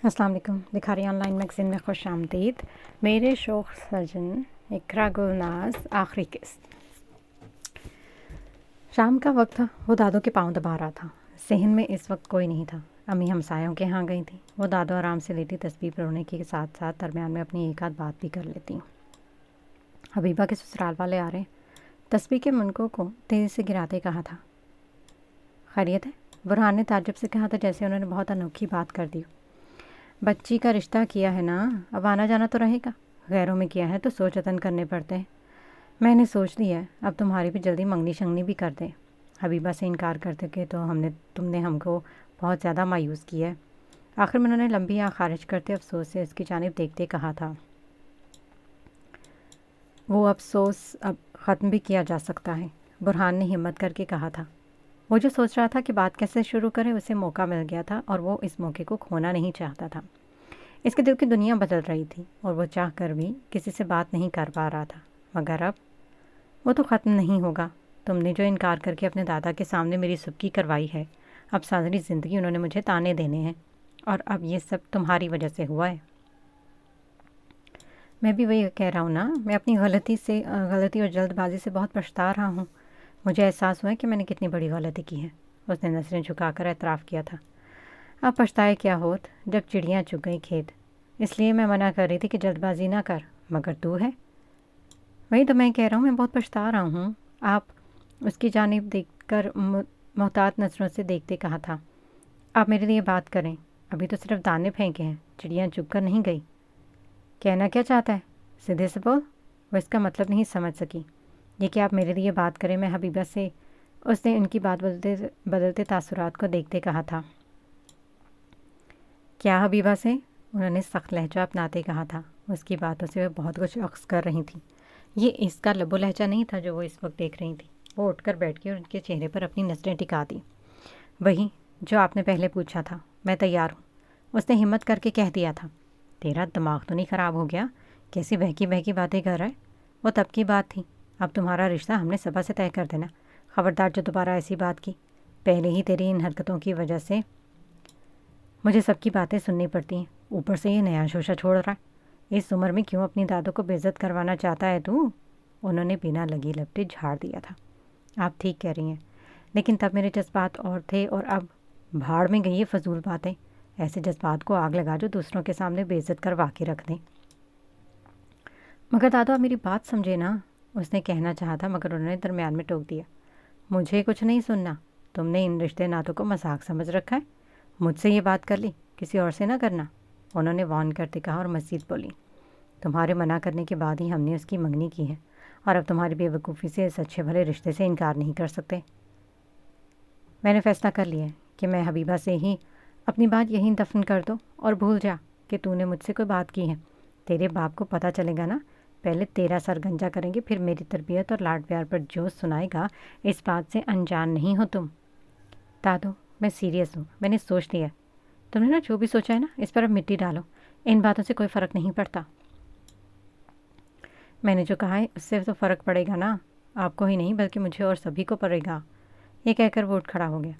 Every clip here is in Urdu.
السلام علیکم۔ بکھاری آن لائن میگزین میں خوش آمدید۔ میرے شوق سجن اقرا گلناز آخری قسط۔ شام کا وقت تھا۔ وہ دادو کے پاؤں دبا رہا تھا۔ صحن میں اس وقت کوئی نہیں تھا۔ امی ہمسایوں کے ہاں گئی تھیں۔ وہ دادو آرام سے لیٹی تسبیح پڑھنے کے ساتھ ساتھ درمیان میں اپنی ایک آدھ بات بھی کر لیتی۔ حبیبہ کے سسرال والے آ رہے ہیں، تسبیح کے منکوں کو تیزی سے گراتے کہا تھا۔ خیریت ہے؟ برہان نے تعجب سے کہا تھا، جیسے انہوں نے بہت انوکھی بات کر دی۔ بچی کا رشتہ کیا ہے نا، اب آنا جانا تو رہے گا۔ غیروں میں کیا ہے تو سوچ جتن کرنے پڑتے ہیں۔ میں نے سوچ لیا ہے، اب تمہاری بھی جلدی منگنی شنگنی بھی کر دیں۔ حبیبہ سے انکار کرتے کہ تم نے ہم کو بہت زیادہ مایوس کیا ہے۔ آخر میں انہوں نے لمبی آنکھ خارج کرتے افسوس سے اس کی جانب دیکھتے کہا تھا، وہ افسوس اب ختم بھی کیا جا سکتا ہے۔ برہان نے ہمت کر کے کہا تھا۔ وہ جو سوچ رہا تھا کہ بات کیسے شروع کرے، اسے موقع مل گیا تھا اور وہ اس موقع کو کھونا نہیں چاہتا تھا۔ اس کے دل کی دنیا بدل رہی تھی اور وہ چاہ کر بھی کسی سے بات نہیں کر پا رہا تھا۔ مگر اب وہ تو ختم نہیں ہوگا۔ تم نے جو انکار کر کے اپنے دادا کے سامنے میری سبکی کروائی ہے، اب ساری زندگی انہوں نے مجھے تانے دینے ہیں، اور اب یہ سب تمہاری وجہ سے ہوا ہے۔ میں بھی وہی کہہ رہا ہوں نا، میں اپنی غلطی اور جلد بازی سے بہت پچھتا رہا ہوں۔ مجھے احساس ہوا ہے کہ میں نے کتنی بڑی غلطی کی ہے۔ اس نے نظریں جھکا کر اعتراف کیا تھا۔ اب پچھتائے کیا ہوت جب چڑیاں چگ گئی کھیت، اس لیے میں منع کر رہی تھی کہ جلد بازی نہ کر، مگر تو ہے۔ وہی تو میں کہہ رہا ہوں، میں بہت پچھتا رہا ہوں۔ آپ اس کی جانب دیکھ کر محتاط نظروں سے دیکھتے کہا تھا، آپ میرے لیے بات کریں، ابھی تو صرف دانے پھینکے ہیں، چڑیاں چگ کر نہیں گئی۔ کہنا کیا چاہتا ہے؟ سیدھے سے بول۔ وہ اس کا مطلب نہیں سمجھ سکی۔ یہ کہ آپ میرے لیے بات کریں، میں حبیبہ سے، اس نے ان کی بات بدلتے تاثرات کو دیکھتے کہا تھا۔ کیا حبیبہ سے؟ انہوں نے سخت لہجہ اپناتے کہا تھا۔ اس کی باتوں سے وہ بہت کچھ عکس کر رہی تھیں۔ یہ اس کا لب و لہجہ نہیں تھا جو وہ اس وقت دیکھ رہی تھیں۔ وہ اٹھ کر بیٹھ گئی اور ان کے چہرے پر اپنی نظریں ٹکا دی۔ وہی جو آپ نے پہلے پوچھا تھا، میں تیار ہوں، اس نے ہمت کر کے کہہ دیا تھا۔ تیرا دماغ تو نہیں خراب ہو گیا؟ کیسی بہکی بہکی باتیں کر رہا ہے؟ وہ تب کی بات تھی، اب تمہارا رشتہ ہم نے صبح سے طے کر دینا۔ خبردار جو دوبارہ ایسی بات کی، پہلے ہی تیری ان حرکتوں کی وجہ سے مجھے سب کی باتیں سننی پڑتی ہیں، اوپر سے یہ نیا شوشہ چھوڑ رہا ہے۔ اس عمر میں کیوں اپنی دادوں کو بے عزت کروانا چاہتا ہے تو؟ انہوں نے بنا لگی لپٹے جھاڑ دیا تھا۔ آپ ٹھیک کہہ رہی ہیں، لیکن تب میرے جذبات اور تھے، اور اب بھاڑ میں گئی یہ فضول باتیں۔ ایسے جذبات کو آگ لگا جو دوسروں کے سامنے بے عزت کروا کے رکھ دیں۔ مگر دادو، آپ میری بات سمجھے نا، اس نے کہنا چاہا تھا، مگر انہوں نے درمیان میں ٹوک دیا۔ مجھے کچھ نہیں سننا۔ تم نے ان رشتے ناتوں کو مذاق سمجھ رکھا ہے۔ مجھ سے یہ بات کر لی، کسی اور سے نہ کرنا، انہوں نے وارن کرتے کہا، اور مزید بولی، تمہارے منع کرنے کے بعد ہی ہم نے اس کی منگنی کی ہے، اور اب تمہاری بے وقوفی سے اس اچھے بھلے رشتے سے انکار نہیں کر سکتے۔ میں نے فیصلہ کر لیا ہے کہ میں حبیبہ سے ہی اپنی بات یہیں دفن کر دو اور بھول جا کہ تو نے مجھ سے کوئی بات کی ہے۔ تیرے باپ کو پتہ چلے گا نا، پہلے تیرا سر گنجا کریں گے، پھر میری تربیت اور لاڈ پیار پر جو سنائے گا۔ اس بات سے انجان نہیں ہو تم۔ دادو، میں سیریس ہوں، میں نے سوچ لیا۔ تم نے نا جو بھی سوچا ہے نا، اس پر اب مٹی ڈالو، ان باتوں سے کوئی فرق نہیں پڑتا۔ میں نے جو کہا ہے اس سے تو فرق پڑے گا نا، آپ کو ہی نہیں بلکہ مجھے اور سبھی کو پڑے گا۔ یہ کہہ کر وہ اٹھ کھڑا ہو گیا۔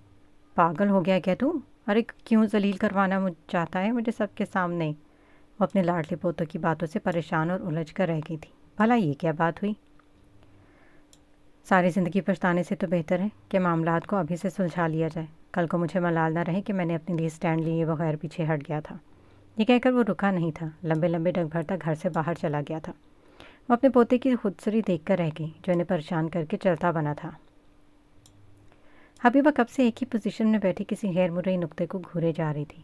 پاگل ہو گیا کیا تو؟ ارے کیوں ذلیل کروانا چاہتا ہے مجھے سب کے سامنے؟ وہ اپنے لاڈلے پوتوں کی باتوں سے پریشان اور الجھ کر رہ گئی تھی۔ بھلا یہ کیا بات ہوئی؟ ساری زندگی پچھتانے سے تو بہتر ہے کہ معاملات کو ابھی سے سلجھا لیا جائے، کل کو مجھے ملال نہ رہے کہ میں نے اپنے لیے سٹینڈ لیے بغیر پیچھے ہٹ گیا تھا۔ یہ کہہ کر وہ رکا نہیں تھا، لمبے لمبے ڈگ بھر تک گھر سے باہر چلا گیا تھا۔ وہ اپنے پوتے کی خودسری دیکھ کر رہ گئی جو انہیں پریشان کر کے چلتا بنا تھا۔ حبیبہ کب سے ایک ہی پوزیشن میں بیٹھی کسی غیر مرئی نقطے کو گھورے جا رہی تھی۔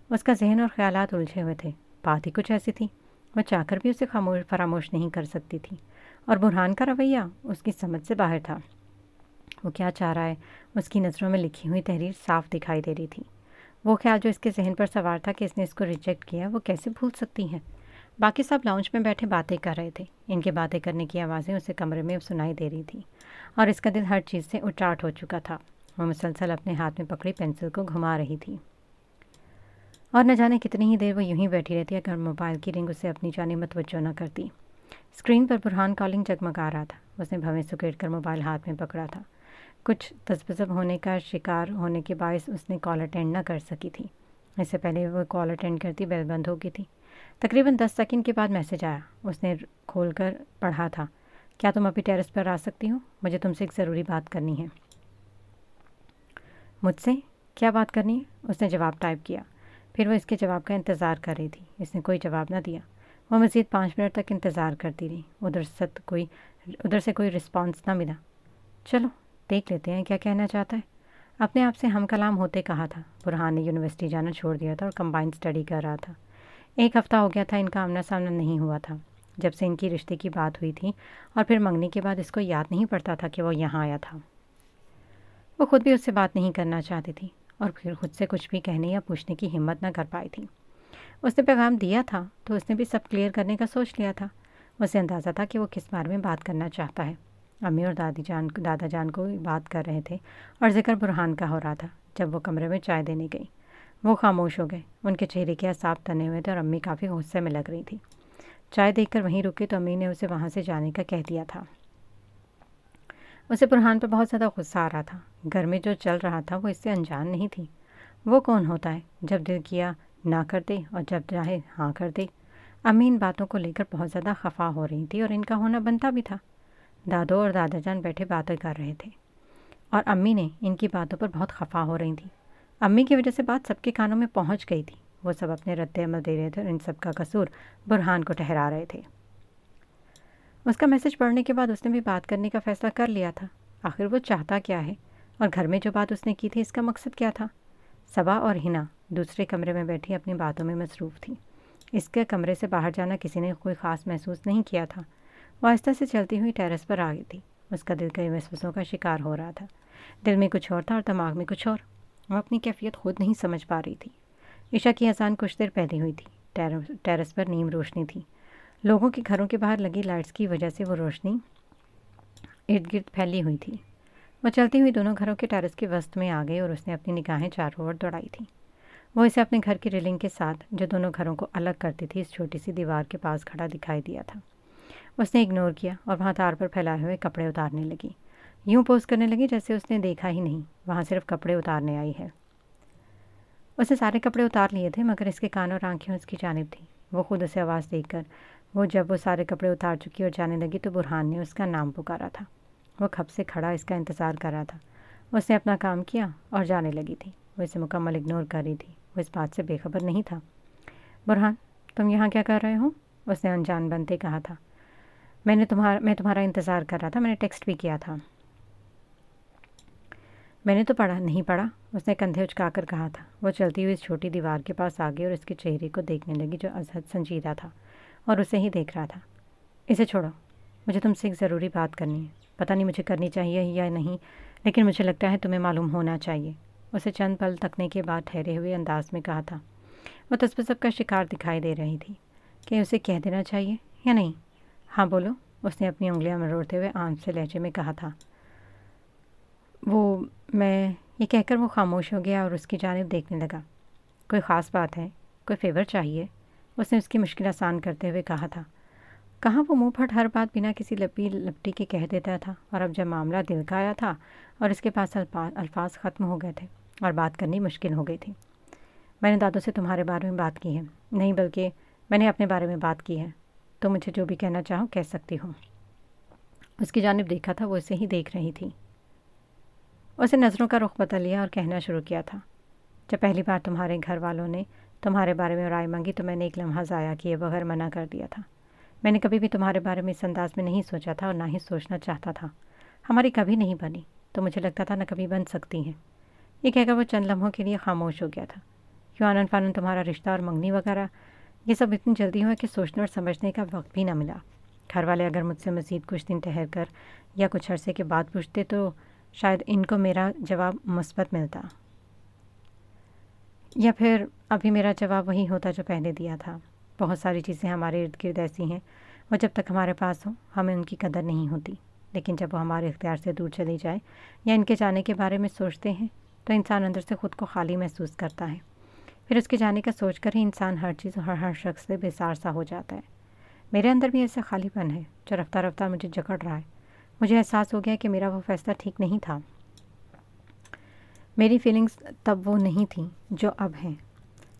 اس کا ذہن اور خیالات الجھے ہوئے تھے۔ بات ہی کچھ ایسی تھی، وہ چاہ کر بھی اسے فراموش نہیں کر سکتی تھی، اور برہان کا رویہ اس کی سمجھ سے باہر تھا۔ وہ کیا چاہ رہا ہے، اس کی نظروں میں لکھی ہوئی تحریر صاف دکھائی دے رہی تھی۔ وہ خیال جو اس کے ذہن پر سوار تھا کہ اس نے اس کو ریجیکٹ کیا، وہ کیسے بھول سکتی ہے؟ باقی سب لاؤنج میں بیٹھے باتیں کر رہے تھے۔ ان کے باتیں کرنے کی آوازیں اسے کمرے میں سنائی دے رہی تھیں، اور اس کا دل ہر چیز سے اٹراٹ ہو چکا تھا۔ وہ مسلسل اپنے ہاتھ میں پکڑی پینسل کو گھما رہی تھی، اور نہ جانے کتنی ہی دیر وہ یوں ہی بیٹھی رہتی اگر موبائل کی رنگ اسے اپنی جانب متوجہ نہ کرتی۔ اسکرین پر برہان کالنگ جگمگا رہا تھا۔ اس نے بھویں سکیڑ کر موبائل ہاتھ میں پکڑا تھا۔ کچھ تذبذب ہونے کا شکار ہونے کے باعث اس نے کال اٹینڈ نہ کر سکی تھی۔ اس سے پہلے وہ کال اٹینڈ کرتی بیل بند ہو گئی تھی۔ تقریباً 10 سیکنڈ کے بعد میسج آیا۔ اس نے کھول کر پڑھا تھا، کیا تم ابھی ٹیرس پر آ سکتی ہو؟ مجھے تم سے ایک ضروری بات کرنی ہے۔ مجھ سے کیا بات کرنی ہے؟ اس نے جواب ٹائپ کیا۔ پھر وہ اس کے جواب کا انتظار کر رہی تھی۔ اس نے کوئی جواب نہ دیا۔ وہ مزید 5 منٹ تک انتظار کرتی رہی۔ ادھر سے کوئی رسپانس نہ ملا۔ چلو دیکھ لیتے ہیں کیا کہنا چاہتا ہے۔ اپنے آپ سے ہم کلام ہوتے کہا تھا۔ برہان نے یونیورسٹی جانا چھوڑ دیا تھا اور کمبائنڈ اسٹڈی کر رہا تھا۔ 1 ہفتہ ہو گیا تھا ان کا آمنا سامنا نہیں ہوا تھا، جب سے ان کی رشتے کی بات ہوئی تھی، اور پھر منگنی کے بعد اس کو یاد نہیں پڑتا تھا کہ وہ یہاں آیا تھا۔ وہ خود بھی اس سے بات نہیں کرنا چاہتی تھی، اور پھر خود سے کچھ بھی کہنے یا پوچھنے کی ہمت نہ کر پائی تھی۔ اس نے پیغام دیا تھا تو اس نے بھی سب کلیئر کرنے کا سوچ لیا تھا۔ اسے اندازہ تھا کہ وہ کس بارے میں بات کرنا چاہتا ہے۔ امی اور دادا جان کو بات کر رہے تھے اور ذکر برہان کا ہو رہا تھا۔ جب وہ کمرے میں چائے دینے گئی، وہ خاموش ہو گئے۔ ان کے چہرے کے اعصاب تنے ہوئے تھے اور امی کافی غصے میں لگ رہی تھی۔ چائے دیکھ کر وہیں رکی تو امی نے اسے وہاں سے جانے کا کہہ دیا تھا۔ اسے برہان پہ بہت زیادہ غصہ آ رہا تھا۔ گھر میں جو چل رہا تھا وہ اس سے انجان نہیں تھی۔ وہ کون ہوتا ہے جب دل کیا نہ کر دے اور جب چاہے ہاں کر دے؟ امی ان باتوں کو لے کر بہت زیادہ خفا ہو رہی تھی، اور ان کا ہونا بنتا بھی تھا۔ دادو اور دادا جان بیٹھے باتیں کر رہے تھے اور امی نے ان کی باتوں پر بہت خفا ہو رہی تھیں۔ امی کی وجہ سے بات سب کے کانوں میں پہنچ گئی تھی۔ وہ سب اپنے رد عمل دے رہے تھے اور ان سب کا قصور برہان کو ٹھہرا رہے تھے۔ اس کا میسج پڑھنے کے بعد اس نے بھی بات کرنے کا فیصلہ کر لیا تھا۔ آخر وہ چاہتا کیا ہے، اور گھر میں جو بات اس نے کی تھی اس کا مقصد کیا تھا؟ صبا اور ہنا دوسرے کمرے میں بیٹھی اپنی باتوں میں مصروف تھیں۔ اس کے کمرے سے باہر جانا کسی نے کوئی خاص محسوس نہیں کیا تھا۔ وہ آہستہ سے چلتی ہوئی ٹیرس پر آ گئی تھی۔ اس کا دل کئی وسوسوں کا شکار ہو رہا تھا۔ دل میں کچھ اور تھا اور دماغ میں کچھ اور۔ وہ اپنی کیفیت خود نہیں سمجھ پا رہی تھی۔ عشاء کی اذان کچھ دیر پہلے ہوئی تھی۔ ٹیرس پر نیم روشنی تھی۔ لوگوں کے گھروں کے باہر لگی لائٹس کی وجہ سے وہ روشنی ارد گرد پھیلی ہوئی تھی۔ وہ چلتی ہوئی دونوں گھروں کے ٹیرس کے وسط میں آ گئی اور اس نے اپنی نگاہیں چاروں اور دوڑائی تھیں۔ وہ اسے اپنے گھر کی ریلنگ کے ساتھ، جو دونوں گھروں کو الگ کرتی تھی، اس چھوٹی سی دیوار کے پاس کھڑا دکھائی دیا تھا۔ اس نے اگنور کیا اور وہاں تار پر پھیلائے ہوئے کپڑے اتارنے لگی۔ یوں پوز کرنے لگی جیسے اس نے دیکھا ہی نہیں، وہاں صرف کپڑے اتارنے آئی ہے۔ اس نے سارے کپڑے اتار لیے تھے، مگر اس کے کان اور آنکھیں اس کی جانب تھیں۔ وہ خود اسے آواز دے کر جب وہ سارے کپڑے اتار چکی اور جانے لگی تو برہان نے اس کا نام پکارا تھا۔ وہ کھپ سے کھڑا اس کا انتظار کر رہا تھا۔ اس نے اپنا کام کیا اور جانے لگی تھی۔ وہ اسے مکمل اگنور کر رہی تھی۔ وہ اس بات سے بے خبر نہیں تھا۔ برہان، تم یہاں کیا کر رہے ہو؟ اس نے انجان بنتے کہا تھا۔ میں تمہارا انتظار کر رہا تھا، میں نے ٹیکسٹ بھی کیا تھا۔ میں نے تو نہیں پڑھا، اس نے کندھے اچکا کر کہا تھا۔ وہ چلتی ہوئی اس چھوٹی دیوار کے پاس آ گئی اور اس کے چہرے کو دیکھنے لگی جو ازحد سنجیدہ تھا اور اسے ہی دیکھ رہا تھا۔ اسے چھوڑو، مجھے تم سے ایک ضروری بات کرنی ہے۔ پتہ نہیں مجھے کرنی چاہیے یا نہیں، لیکن مجھے لگتا ہے تمہیں معلوم ہونا چاہیے۔ اسے چند پل تکنے کے بعد ٹھہرے ہوئے انداز میں کہا تھا۔ وہ تذبذب کا شکار دکھائی دے رہی تھی کہ اسے کہہ دینا چاہیے یا نہیں۔ ہاں بولو، اس نے اپنی انگلیاں مروڑتے ہوئے عام سے لہجے میں کہا تھا۔ میں یہ کہہ کر وہ خاموش ہو گیا اور اس کی جانب دیکھنے لگا۔ کوئی خاص بات ہے؟ کوئی فیور چاہیے؟ اس نے اس کی مشکل آسان کرتے ہوئے کہا تھا۔ کہاں وہ منہ پھٹ ہر بات بنا کسی لپٹی کے کہہ دیتا تھا، اور اب جب معاملہ دل کا آیا تھا اور اس کے پاس الفاظ ختم ہو گئے تھے اور بات کرنی مشکل ہو گئی تھی۔ میں نے دادو سے تمہارے بارے میں بات کی ہے، نہیں بلکہ میں نے اپنے بارے میں بات کی ہے۔ تو مجھے جو بھی کہنا چاہو کہہ سکتی ہوں۔ اس کی جانب دیکھا تھا، وہ اسے ہی دیکھ رہی تھی۔ اسے نظروں کا رخ بدل لیا اور کہنا شروع کیا تھا۔ جب پہلی بار تمہارے گھر والوں نے تمہارے بارے میں رائے مانگی تو میں نے ایک لمحہ ضائع کیے بغیر منع کر دیا تھا۔ میں نے کبھی بھی تمہارے بارے میں اس انداز میں نہیں سوچا تھا اور نہ ہی سوچنا چاہتا تھا۔ ہماری کبھی نہیں بنی، تو مجھے لگتا تھا نہ کبھی بن سکتی ہیں۔ یہ کہہ کر وہ چند لمحوں کے لیے خاموش ہو گیا تھا۔ کیوں آنن فانن تمہارا رشتہ اور منگنی وغیرہ، یہ سب اتنی جلدی ہوا کہ سوچنے اور سمجھنے کا وقت بھی نہ ملا۔ گھر والے اگر مجھ سے مزید کچھ دن ٹھہر کر یا کچھ عرصے کے بعد پوچھتے تو شاید ان کو میرا جواب مثبت ملتا، یا پھر ابھی میرا جواب وہی ہوتا جو پہلے دیا تھا۔ بہت ساری چیزیں ہمارے ارد گرد ایسی ہیں، وہ جب تک ہمارے پاس ہوں ہمیں ان کی قدر نہیں ہوتی، لیکن جب وہ ہمارے اختیار سے دور چلی جائے یا ان کے جانے کے بارے میں سوچتے ہیں تو انسان اندر سے خود کو خالی محسوس کرتا ہے۔ پھر اس کے جانے کا سوچ کر ہی انسان ہر چیز اور ہر شخص سے بیزار سا ہو جاتا ہے۔ میرے اندر بھی ایسا خالی پن ہے جو رفتہ رفتہ مجھے جکڑ رہا ہے۔ مجھے احساس ہو گیا کہ میرا وہ فیصلہ ٹھیک نہیں تھا۔ میری فیلنگز تب وہ نہیں تھیں جو اب ہیں۔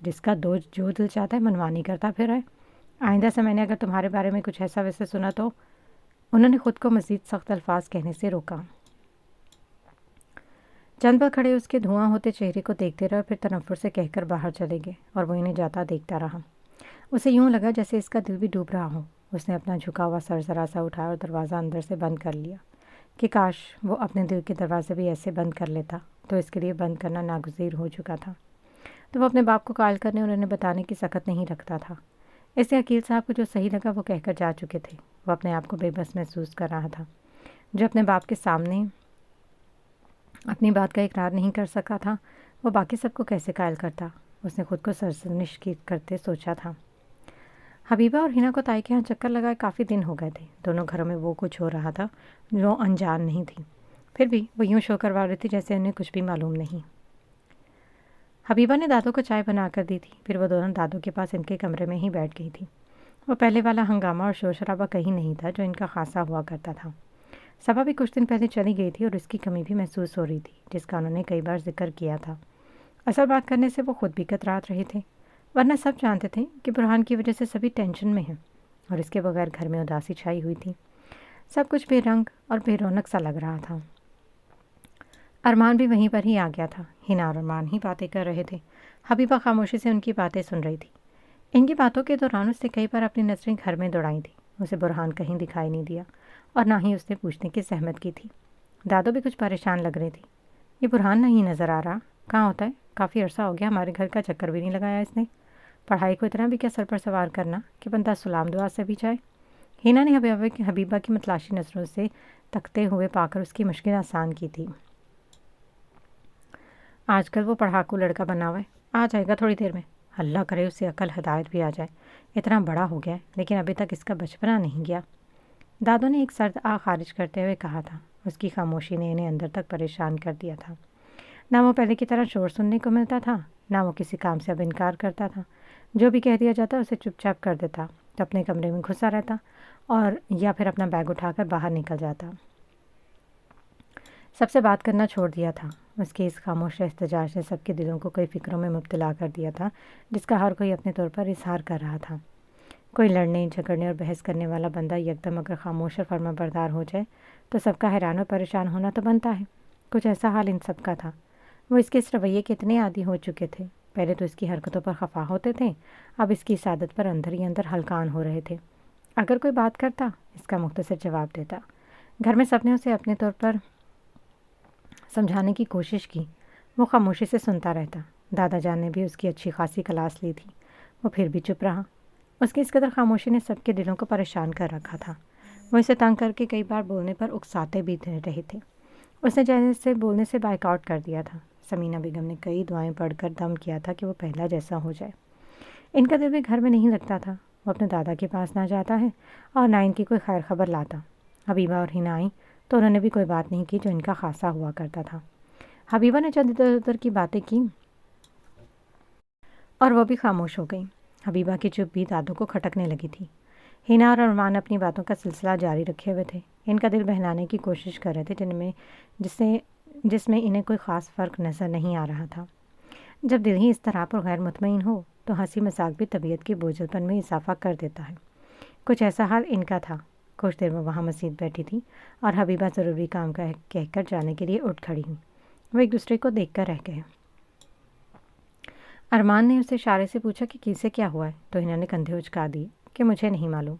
جس کا جو دل چاہتا ہے منمانی کرتا پھر ہے۔ آئندہ سے میں نے اگر تمہارے بارے میں کچھ ایسا ویسا سنا تو۔ انہوں نے خود کو مزید سخت الفاظ کہنے سے روکا۔ چند پل کھڑے اس کے دھواں ہوتے چہرے کو دیکھتے رہے اور پھر تنفر سے کہہ کر باہر چلے گئے اور وہ انہیں جاتا دیکھتا رہا۔ اسے یوں لگا جیسے اس کا دل بھی ڈوب رہا ہو۔ اس نے اپنا جھکا ہوا سر ذرا سا اٹھایا اور دروازہ اندر سے بند کر لیا کہ کاش وہ اپنے دل کے دروازے بھی ایسے بند کر لیتا تو اس کے لیے بند کرنا ناگزیر ہو چکا تھا۔ تو وہ اپنے باپ کو کال کرنے اور انہیں بتانے کی سخت نہیں رکھتا تھا۔ اس سے عقیل صاحب کو جو صحیح لگا وہ کہہ کر جا چکے تھے۔ وہ اپنے آپ کو بے بس محسوس کر رہا تھا۔ جو اپنے باپ کے سامنے اپنی بات کا اقرار نہیں کر سکا تھا وہ باقی سب کو کیسے قائل کرتا؟ اس نے خود کو سرزنش کرتے سوچا تھا۔ حبیبہ اور ہنا کو تائی کے ہاں چکر لگائے کافی دن ہو گئے تھے۔ دونوں گھروں میں وہ کچھ ہو رہا تھا جو انجان نہیں تھی، پھر بھی وہ یوں شو کروا رہی تھی جیسے انہیں کچھ بھی معلوم نہیں۔ حبیبہ نے دادو کو چائے بنا کر دی تھی، پھر وہ دونوں دادو کے پاس ان کے کمرے میں ہی بیٹھ گئی تھی۔ وہ پہلے والا ہنگامہ اور شور شرابہ کہیں نہیں تھا جو ان کا خاصا ہوا کرتا تھا۔ صبا بھی کچھ دن پہلے چلی گئی تھی اور اس کی کمی بھی محسوس ہو رہی تھی جس کا انہوں نے کئی بار ذکر کیا تھا۔ اصل بات کرنے سے وہ خود بھی کترات رہے تھے، ورنہ سب جانتے تھے کہ برہان کی وجہ سے سبھی ٹینشن میں ہیں اور اس کے بغیر گھر میں اداسی چھائی ہوئی تھی۔ سب کچھ بے رنگ اور بے رونق سا لگ رہا تھا۔ ارمان بھی وہیں پر ہی آ گیا تھا۔ ہنا اور ارمان ہی باتیں کر رہے تھے۔ حبیبہ خاموشی سے ان کی باتیں سن رہی تھی۔ ان کی باتوں کے دوران اس نے کئی بار اپنی نظریں گھر میں دوڑائی تھیں۔ اسے برہان کہیں دکھائی نہیں دیا اور نہ ہی اس نے پوچھنے کی زحمت کی تھی۔ دادو بھی کچھ پریشان لگ رہی تھی۔ یہ برہان نہیں نظر آ رہا، کہاں ہوتا ہے؟ کافی عرصہ ہو گیا ہمارے گھر کا چکر بھی نہیں لگایا اس نے۔ پڑھائی کو اتنا بھی کیا سر پر سوار کرنا کہ بندہ سلام دعا سے بھی جائے؟ ہنا نے حبیبہ کی متلاشی نظروں سے تکتے ہوئے پا کر اس کی مشکل آسان کی تھی۔ آج کل وہ پڑھاکو لڑکا بنا ہوا ہے، آ جائے گا تھوڑی دیر میں۔ اللہ کرے اسے عقل ہدایت بھی آ جائے، اتنا بڑا ہو گیا ہے لیکن ابھی تک اس کا بچپنا نہیں گیا۔ دادو نے ایک سرد آہ خارج کرتے ہوئے کہا تھا۔ اس کی خاموشی نے انہیں اندر تک پریشان کر دیا تھا۔ نہ وہ پہلے کی طرح شور سننے کو ملتا تھا، نہ وہ کسی کام سے اب انکار کرتا تھا۔ جو بھی کہہ دیا جاتا اسے چپ چاپ کر دیتا تو اپنے کمرے میں گھسا رہتا اور یا پھر اپنا بیگ اٹھا کر باہر نکل جاتا۔ سب سے بات کرنا چھوڑ دیا تھا۔ اس کے اس خاموش احتجاج نے سب کے دلوں کو کئی فکروں میں مبتلا کر دیا تھا جس کا ہر کوئی اپنے طور پر اظہار کر رہا تھا۔ کوئی لڑنے جھگڑنے اور بحث کرنے والا بندہ یکدم اگر خاموش اور فرما بردار ہو جائے تو سب کا حیران اور پریشان ہونا تو بنتا ہے۔ کچھ ایسا حال ان سب کا تھا۔ وہ اس کے اس رویے کے اتنے عادی ہو چکے تھے، پہلے تو اس کی حرکتوں پر خفا ہوتے تھے، اب اس کی سعادت پر اندر ہی اندر ہلکان ہو رہے تھے۔ اگر کوئی بات کرتا اس کا مختصر جواب دیتا۔ گھر میں سب نے اسے اپنے طور پر سمجھانے کی کوشش کی، وہ خاموشی سے سنتا رہتا۔ دادا جان نے بھی اس کی اچھی خاصی کلاس لی تھی، وہ پھر بھی چپ رہا۔ اس کی اس قدر خاموشی نے سب کے دلوں کو پریشان کر رکھا تھا۔ وہ اسے تنگ کر کے کئی بار بولنے پر اکساتے بھی رہے تھے۔ اس نے جیسے بولنے سے بائک آؤٹ کر دیا تھا۔ سمینہ بیگم نے کئی دعائیں پڑھ کر دم کیا تھا کہ وہ پہلا جیسا ہو جائے۔ ان کا دل بھی گھر میں نہیں لگتا تھا۔ وہ اپنے دادا کے پاس نہ جاتا ہے اور نہ ان کی کوئی خیر خبر لاتا۔ حبیبہ اور ہنا آئیں تو انہوں نے بھی کوئی بات نہیں کی جو ان کا خاصا ہوا کرتا تھا۔ حبیبہ نے چند ادھر ادھر کی باتیں کی اور وہ بھی خاموش ہو گئی۔ حبیبہ کی چپ بھی دادو کو کھٹکنے لگی تھی۔ ہنا اور ارمان اپنی باتوں کا سلسلہ جاری رکھے ہوئے تھے، ان کا دل بہلانے کی کوشش کر رہے تھے جس میں انہیں کوئی خاص فرق نظر نہیں آ رہا تھا۔ جب دل ہی اس طرح پر غیر مطمئن ہو تو ہنسی مذاق بھی طبیعت کے بوجھل پن میں اضافہ کر دیتا ہے۔ کچھ ایسا حال ان کا تھا۔ کچھ دیر وہ وہاں مزید بیٹھی تھی اور حبیبہ ضروری کام کا کہہ کر جانے کے لیے اٹھ کھڑی ہوئی۔ وہ ایک دوسرے کو دیکھ کر رہ گئے۔ ارمان نے اسے اشارے سے پوچھا کہ کیسے کیا ہوا ہے تو انہوں نے کندھے اچکا دیے کہ مجھے نہیں معلوم۔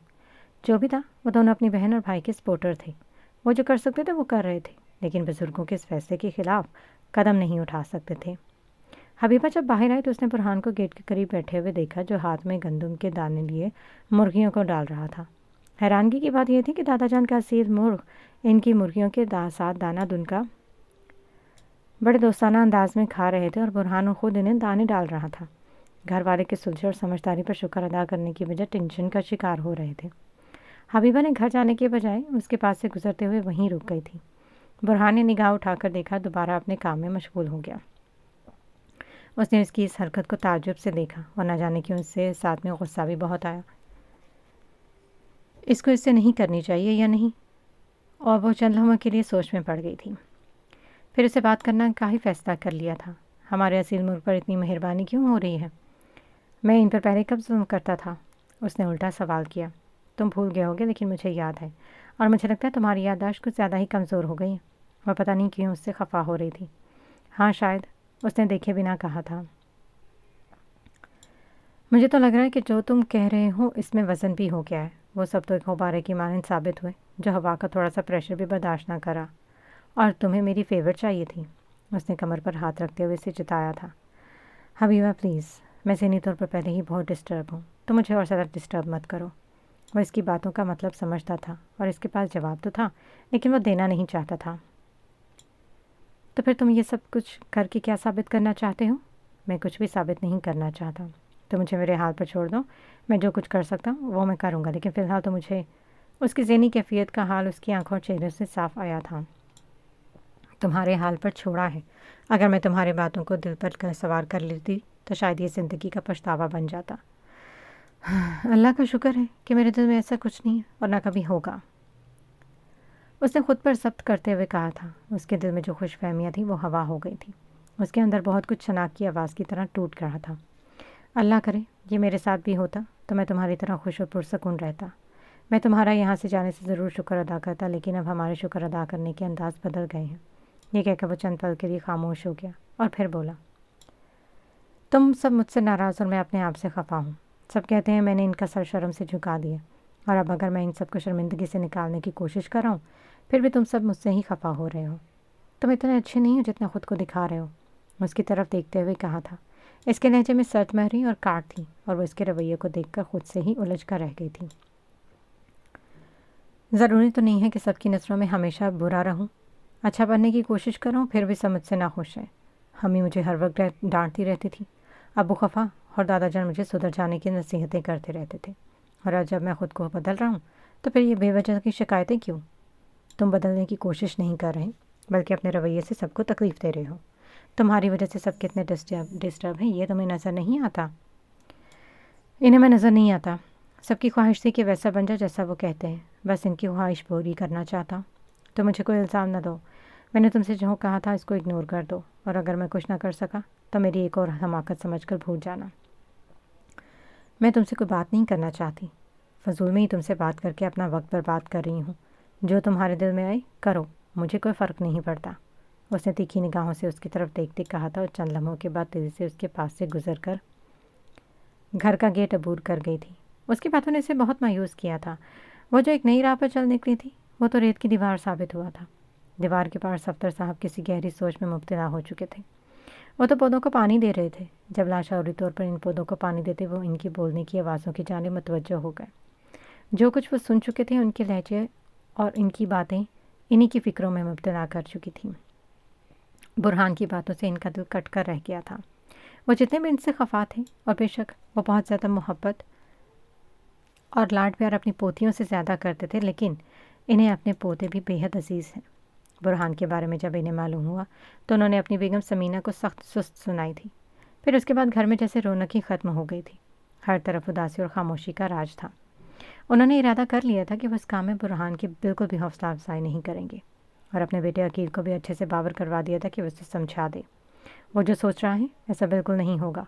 جو بھی تھا وہ دونوں اپنی بہن اور بھائی کے سپورٹر تھے، وہ جو کر سکتے تھے وہ کر رہے تھے، لیکن بزرگوں کے اس فیصلے کے خلاف قدم نہیں اٹھا سکتے تھے۔ حبیبہ جب باہر آئی تو اس نے برہان کو گیٹ کے قریب بیٹھے ہوئے دیکھا جو ہاتھ میں گندم کے دانے لیے مرغیوں کو ڈال رہا تھا۔ حیرانگی کی بات یہ تھی کہ دادا جان کا اصیل مرغ ان کی مرغیوں کے ساتھ دانہ دن کا بڑے دوستانہ انداز میں کھا رہے تھے اور برہان خود انہیں دانے ڈال رہا تھا۔ گھر والے کے سلجھے اور سمجھداری پر شکر ادا کرنے کی وجہ ٹینشن کا شکار ہو رہے تھے۔ حبیبہ نے گھر جانے کے بجائے اس کے پاس سے گزرتے ہوئے وہیں رک گئی تھی۔ برہان نے نگاہ اٹھا کر دیکھا، دوبارہ اپنے کام میں مشغول ہو گیا۔ اس نے اس کی اس حرکت کو تعجب سے دیکھا اور نہ جانے کیوں اس سے ساتھ میں غصہ بھی بہت آیا۔ اس کو اس سے نہیں کرنی چاہیے یا نہیں، اور وہ چند لمحوں کے لیے سوچ میں پڑ گئی تھی۔ پھر اسے بات کرنا کا ہی فیصلہ کر لیا تھا۔ ہمارے اصیل مرغ پر اتنی مہربانی کیوں ہو رہی ہے؟ میں ان پر پہلے کب ظلم کرتا تھا؟ اس نے الٹا سوال کیا۔ تم بھول گئے ہوگے، لیکن مجھے یاد ہے، اور مجھے لگتا ہے تمہاری یادداشت کچھ زیادہ ہی کمزور ہو گئی ہے۔ وہ پتہ نہیں کیوں اس سے خفا ہو رہی تھی۔ ہاں شاید، اس نے دیکھے بنا کہا تھا۔ مجھے تو لگ رہا ہے کہ جو تم کہہ رہے ہو اس میں وزن بھی ہو گیا ہے۔ وہ سب تو ایک غبارے کی مانند ثابت ہوئے جو ہوا کا تھوڑا سا پریشر بھی برداشت نہ کرا۔ اور تمہیں میری فیورٹ چاہیے تھی۔ اس نے کمر پر ہاتھ رکھتے ہوئے اسے جتایا تھا۔ حبیبہ پلیز، میں ذہنی طور پر پہلے ہی بہت ڈسٹرب ہوں، تو مجھے اور زیادہ ڈسٹرب مت کرو۔ وہ اس کی باتوں کا مطلب سمجھتا تھا اور اس کے پاس جواب تو تھا، لیکن وہ دینا نہیں چاہتا تھا۔ تو پھر تم یہ سب کچھ کر کے کیا ثابت کرنا چاہتے ہو؟ میں کچھ بھی ثابت نہیں کرنا چاہتا، تو مجھے میرے حال پر چھوڑ دو۔ میں جو کچھ کر سکتا ہوں وہ میں کروں گا، لیکن فی الحال تو مجھے اس کی ذہنی کیفیت کا حال اس کی آنکھوں اور چہرے سے صاف آیا تھا۔ تمہارے حال پر چھوڑا ہے۔ اگر میں تمہارے باتوں کو دل پر سوار کر لیتی تو شاید یہ زندگی کا پچھتاوا بن جاتا۔ اللہ کا شکر ہے کہ میرے دل میں ایسا کچھ نہیں ہے اور نہ کبھی ہوگا، اس نے خود پر ضبط کرتے ہوئے کہا تھا۔ اس کے دل میں جو خوش فہمیاں تھیں وہ ہوا ہو گئی تھیں۔ اس کے اندر بہت کچھ شناخت کی آواز کی طرح ٹوٹ رہا تھا۔ اللہ کرے یہ میرے ساتھ بھی ہوتا تو میں تمہاری طرح خوش اور پرسکون رہتا۔ میں تمہارا یہاں سے جانے سے ضرور شکر ادا کرتا، لیکن اب ہمارے شکر ادا کرنے کے انداز بدل گئے ہیں۔ یہ کہہ کر وہ چند پل کے لیے خاموش ہو گیا اور پھر بولا، تم سب مجھ سے ناراض اور میں اپنے آپ سے خفا ہوں۔ سب کہتے ہیں میں نے ان کا سر شرم سے جھکا دیا، اور اب اگر میں ان سب کو شرمندگی سے نکالنے کی کوشش کر رہا ہوں، پھر بھی تم سب مجھ سے ہی خفا ہو رہے ہو۔ تم اتنے اچھے نہیں ہو جتنا خود کو دکھا رہے ہو، اس کی طرف دیکھتے ہوئے کہا تھا۔ اس کے لہجے میں سرد مہری اور کاٹ تھی، اور وہ اس کے رویے کو دیکھ کر خود سے ہی الجھ کر رہ گئی تھی۔ ضروری تو نہیں ہے کہ سب کی نظروں میں ہمیشہ برا رہوں۔ اچھا بننے کی کوشش کروں پھر بھی سب مجھ سے ناخوش ہے۔ امی مجھے ہر وقت ڈانٹتی رہتی تھی، ابو خفا اور دادا جان مجھے سدھر جانے کی نصیحتیں کرتے رہتے تھے، اور آج جب میں خود کو بدل رہا ہوں تو پھر یہ بے وجہ کی شکایتیں کیوں؟ تم بدلنے کی کوشش نہیں کر رہے، بلکہ اپنے رویے سے سب کو تکلیف دے رہے ہو۔ تمہاری وجہ سے سب کتنے ڈسٹرب ہیں یہ تمہیں نظر نہیں آتا؟ انہیں میں نظر نہیں آتا۔ سب کی خواہش تھی کہ ویسا بن جا جیسا وہ کہتے ہیں، بس ان کی خواہش پوری کرنا چاہتا ہوں۔ تو مجھے کوئی الزام نہ دو۔ میں نے تم سے جو کہا تھا اس کو اگنور کر دو، اور اگر میں کچھ نہ کر سکا تو میری ایک اور حماقت سمجھ کر بھول جانا۔ میں تم سے کوئی بات نہیں کرنا چاہتی، فضول میں ہی تم سے بات کر کے اپنا وقت برباد کر رہی ہوں۔ جو تمہارے دل میں آئے کرو، مجھے کوئی فرق نہیں پڑتا۔ اس نے تیکھی نگاہوں سے اس کی طرف دیکھتے کہا تھا، اور چند لمحوں کے بعد تیزی سے اس کے پاس سے گزر کر گھر کا گیٹ عبور کر گئی تھی۔ اس کی باتوں نے اسے بہت مایوس کیا تھا۔ وہ جو ایک نئی راہ پر چل نکلی تھی وہ تو ریت کی دیوار ثابت ہوا تھا۔ دیوار کے پاس صفدر صاحب کسی گہری سوچ میں مبتلا ہو چکے تھے۔ وہ تو پودوں کو پانی دے رہے تھے۔ جب لاشعوری طور پر ان پودوں کو پانی دیتے وہ ان کی بولنے کی آوازوں کی جانب متوجہ ہو گئے۔ جو کچھ وہ سن چکے تھے ان کے لہجے اور ان کی باتیں انہی کی فکروں میں مبتلا کر چکی تھیں۔ برہان کی باتوں سے ان کا دل کٹ کر رہ گیا تھا۔ وہ جتنے بھی ان سے خفا تھے، اور بے شک وہ بہت زیادہ محبت اور لاڈ پیار اپنی پوتیوں سے زیادہ کرتے تھے، لیکن انہیں اپنے پوتے بھی بے حد عزیز ہیں۔ برہان کے بارے میں جب انہیں معلوم ہوا تو انہوں نے اپنی بیگم سمینہ کو سخت سست سنائی تھی۔ پھر اس کے بعد گھر میں جیسے رونق ہی ختم ہو گئی تھی۔ ہر طرف اداسی اور خاموشی کا راج تھا۔ انہوں نے ارادہ کر لیا تھا کہ وہ اس کام میں برہان کی بالکل بھی حوصلہ افزائی نہیں کریں گے، اور اپنے بیٹے عقیل کو بھی اچھے سے باور کروا دیا تھا کہ وہ اسے سمجھا دے۔ وہ جو سوچ رہا ہے ایسا بالکل نہیں ہوگا۔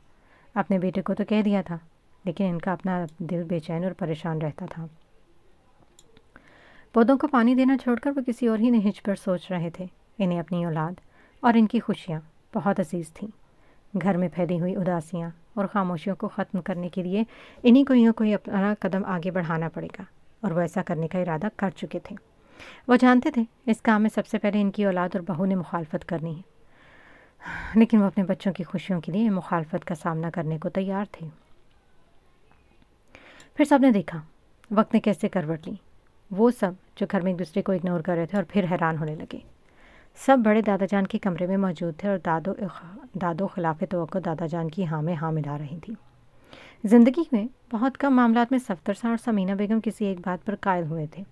اپنے بیٹے کو تو کہہ دیا تھا، لیکن ان کا اپنا دل بے چین اور پریشان رہتا تھا۔ پودوں کو پانی دینا چھوڑ کر وہ کسی اور ہی نہج پر سوچ رہے تھے۔ انہیں اپنی اولاد اور ان کی خوشیاں بہت عزیز تھیں۔ گھر میں پھیلی ہوئی اداسیاں اور خاموشیوں کو ختم کرنے کے لیے انہیں کوئی اپنا قدم آگے بڑھانا پڑے گا، اور وہ ایسا کرنے کا ارادہ کر چکے تھے۔ وہ جانتے تھے اس کام میں سب سے پہلے ان کی اولاد اور بہو نے مخالفت کرنی ہے، لیکن وہ اپنے بچوں کی خوشیوں کے لیے مخالفت کا سامنا کرنے کو تیار تھے۔ پھر سب نے دیکھا وقت نے کیسے کروٹ لی۔ وہ سب جو گھر میں ایک دوسرے کو اگنور کر رہے تھے اور پھر حیران ہونے لگے۔ سب بڑے دادا جان کے کمرے میں موجود تھے، اور دادو خلاف توقع دادا جان کی ہاں میں ہاں ملا رہی تھی۔ زندگی میں بہت کم معاملات میں صفدر صاحب اور سمینہ بیگم کسی ایک بات پر قائل ہوئے تھے،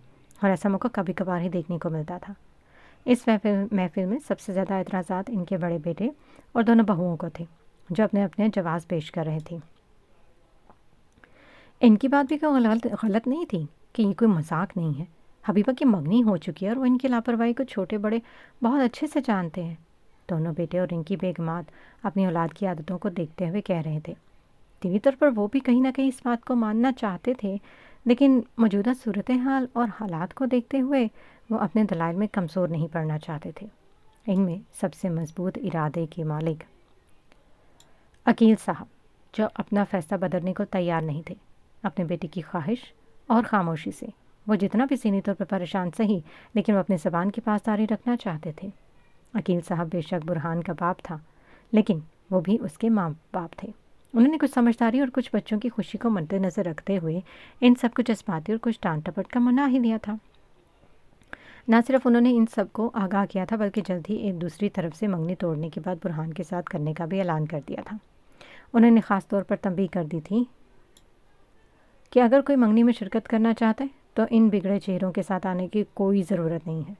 اور ایسا موقع کبھی کبھار ہی دیکھنے کو ملتا تھا۔ اس محفل میں سب سے زیادہ اعتراضات ان کے بڑے بیٹے اور دونوں بہوؤں کو تھے، جو اپنے اپنے جواز پیش کر رہے تھے۔ ان کی بات بھی کوئی غلط نہیں تھی کہ یہ کوئی مذاق نہیں ہے۔ حبیبہ کی منگنی ہو چکی ہے اور وہ ان کی لاپرواہی کو چھوٹے بڑے بہت اچھے سے جانتے ہیں۔ دونوں بیٹے اور ان کی بیگمات اپنی اولاد کی عادتوں کو دیکھتے ہوئے کہہ رہے تھے۔ تفصیلی طور پر وہ بھی کہیں نہ کہیں اس بات کو ماننا چاہتے تھے، لیکن موجودہ صورتحال اور حالات کو دیکھتے ہوئے وہ اپنے دلائل میں کمزور نہیں پڑنا چاہتے تھے۔ ان میں سب سے مضبوط ارادے کے مالک عقیل صاحب، جو اپنا فیصلہ بدلنے کو تیار نہیں تھے، اپنے بیٹے کی خواہش اور خاموشی سے وہ جتنا بھی ذہنی طور پر پریشان سہی، لیکن وہ اپنی زبان کی پاسداری رکھنا چاہتے تھے۔ عقیل صاحب بے شک برہان کا باپ تھا، لیکن وہ بھی اس کے ماں باپ تھے۔ انہوں نے کچھ سمجھداری اور کچھ بچوں کی خوشی کو مد نظر رکھتے ہوئے ان سب کو جذباتی اور کچھ ڈانٹ ٹپٹ کا منا ہی دیا تھا۔ نہ صرف انہوں نے ان سب کو آگاہ کیا تھا، بلکہ جلد ہی ایک دوسری طرف سے منگنی توڑنے کے بعد برہان کے ساتھ کرنے کا بھی اعلان کر دیا تھا۔ انہوں نے خاص طور پر تنبیہ کر دی تھی کہ اگر کوئی منگنی میں شرکت کرنا چاہتا ہے تو ان بگڑے چہروں کے ساتھ آنے کی کوئی ضرورت نہیں ہے۔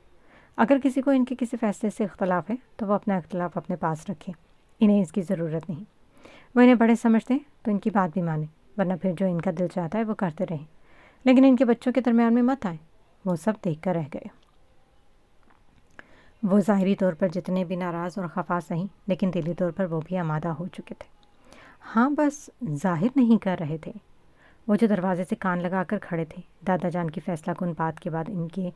اگر کسی کو ان کے کسی فیصلے سے اختلاف ہے تو وہ اپنا اختلاف اپنے پاس رکھے، انہیں اس کی ضرورت نہیں۔ وہ انہیں بڑے سمجھتے ہیں تو ان کی بات بھی مانیں، ورنہ پھر جو ان کا دل چاہتا ہے وہ کرتے رہیں، لیکن ان کے بچوں کے درمیان میں مت آئے۔ وہ سب دیکھ کر رہ گئے۔ وہ ظاہری طور پر جتنے بھی ناراض اور خفا سہیں، لیکن دلی طور پر وہ بھی آمادہ ہو چکے تھے۔ ہاں، بس ظاہر نہیں کر رہے تھے۔ وہ جو دروازے سے کان لگا کر کھڑے تھے، دادا جان کی فیصلہ کن بات کے بعد ان کے